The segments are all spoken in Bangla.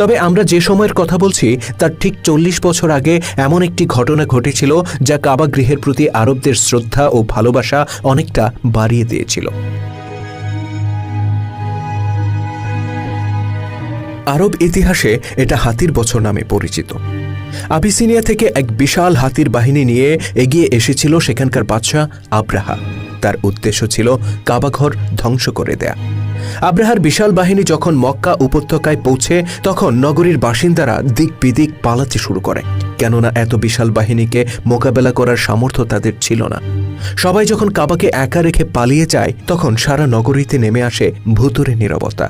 তবে আমরা যে সময়ের কথা বলছি তার ঠিক 40 বছর আগে এমন একটি ঘটনা ঘটেছিল যা কাবা গৃহের প্রতি আরবদের শ্রদ্ধা ও ভালোবাসা অনেকটা বাড়িয়ে দিয়েছিল। আরব ইতিহাসে এটা হাতির বছর নামে পরিচিত। আবিসিনিয়া থেকে এক বিশাল হাতির বাহিনী নিয়ে এগিয়ে এসেছিল সেখানকার বাদশাহ আব্রাহা। তার উদ্দেশ্য ছিল কাবাঘর ধ্বংস করে দেয়া। আব্রাহার বিশাল বাহিনী যখন মক্কা উপত্যকায় পৌঁছে তখন নগরীর বাসিন্দারা দিক বিদিক পালাতে শুরু করে, কেননা এত বিশাল বাহিনীকে মোকাবেলা করার সামর্থ্য তাদের ছিল না। সবাই যখন কাবাকে একা রেখে পালিয়ে যায় তখন সারা নগরীতে নেমে আসে ভুতুড়ে নীরবতা।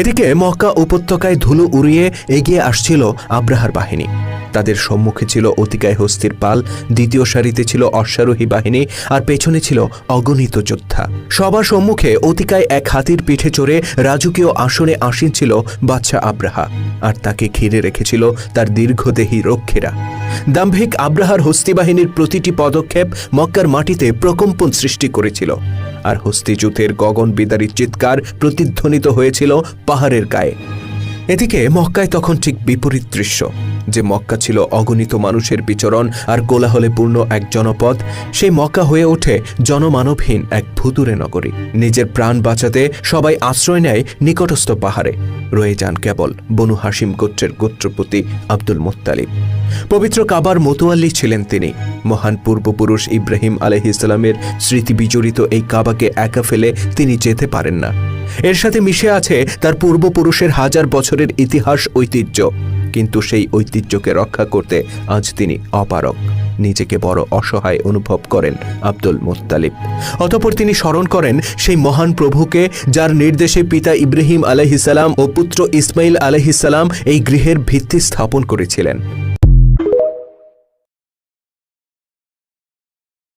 এদিকে মক্কা উপত্যকায় ধুলো উড়িয়ে এগিয়ে আসছিল আব্রাহার বাহিনী। তাদের সম্মুখে ছিল অতিকায় হস্তির পাল, দ্বিতীয় সারিতে ছিল অশ্বারোহী বাহিনী, আর পেছনে ছিল অগণিত যোদ্ধা। সবার সম্মুখে অতিকায় এক হাতির পিঠে চড়ে রাজকীয় আসনে আসীন ছিল বাদশাহ আব্রাহা, আর তাকে ঘিরে রেখেছিল তার দীর্ঘদেহী রক্ষীরা। দাম্ভিক আব্রাহার হস্তি বাহিনীর প্রতিটি পদক্ষেপ মক্কার মাটিতে প্রকম্পন সৃষ্টি করেছিল, আর হস্তিযুদ্ধের গগন বিদারী চিৎকার প্রতিধ্বনিত হয়েছিল পাহাড়ের গায়ে। এদিকে মক্কায় তখন ঠিক বিপরীত দৃশ্য। যে মক্কা ছিল অগণিত মানুষের বিচরণ আর কোলাহলে পূর্ণ এক জনপদ, সেই মক্কা হয়ে ওঠে জনমানবহীন এক ভুতুরে নগরী। নিজের প্রাণ বাঁচাতে সবাই আশ্রয় নেয় নিকটস্থ পাহাড়ে। রয়ে যান কেবল বনু হাশিম গোত্রের গোত্রপতি আব্দুল মুত্তালিব। পবিত্র কাবার মোতোয়াল্লি ছিলেন তিনি। মহান পূর্বপুরুষ ইব্রাহিম আলাইহিসসালামের স্মৃতি বিজড়িত এই কাবাকে একা ফেলে তিনি যেতে পারেন না। এর সাথে মিশে আছে তার পূর্বপুরুষের হাজার বছরের ইতিহাস ঐতিহ্য, কিন্তু সেই ঐতিহ্যকে রক্ষা করতে আজ তিনি অপারগ। নিজেকে বড় অসহায় অনুভব করেন আব্দুল মুত্তালিব। অতঃপর তিনি স্মরণ করেন সেই মহান প্রভুকে, যার নির্দেশে পিতা ইব্রাহিম আলাইহিসসালাম ও পুত্র ইসমাইল আলাইহিসসালাম এই গৃহের ভিত্তি স্থাপন করেছিলেন।